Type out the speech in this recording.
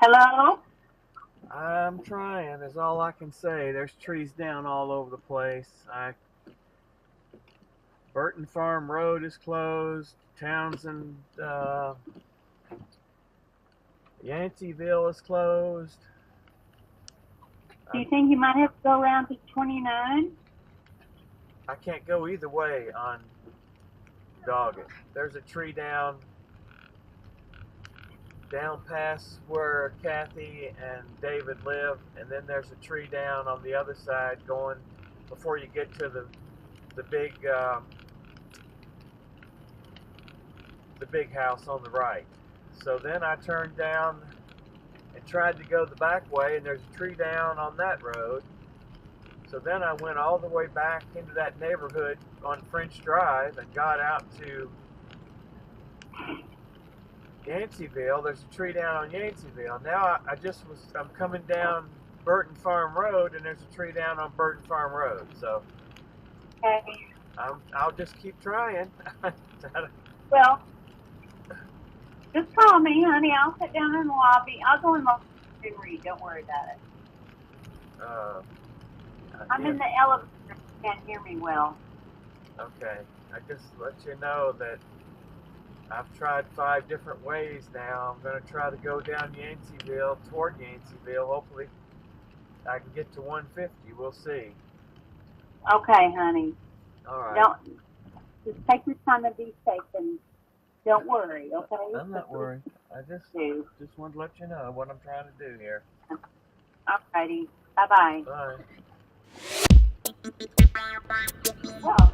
Hello? I'm trying, is all I can say. There's trees down all over the place. Burton Farm Road is closed. Townsend, Yanceyville is closed. Do you think you might have to go around to 29? I can't go either way on Dogget. There's a tree down past where Kathy and David live, and then there's a tree down on the other side going before you get to the big house on the right. So then I turned down and tried to go the back way, and there's a tree down on that road. So then I went all the way back into that neighborhood on French Drive and got out to Yanceyville. There's a tree down on Yanceyville. Now I'm coming down Burton Farm Road, and there's a tree down on Burton Farm Road. So Okay. I'll just keep trying. Well, just call me, honey. I'll sit down in the lobby. I'll go in the lobby and read. Don't worry about it. I'm in the elevator. You can't hear me well. Okay. I just let you know that I've tried 5 different ways now. I'm going to try to go down Yanceyville, toward Yanceyville. Hopefully I can get to 150. We'll see. Okay, honey. All right. Just take your time and be safe, and don't worry, okay? I'm not worried. I just wanted to let you know what I'm trying to do here. All righty. Bye-bye. Bye. Well.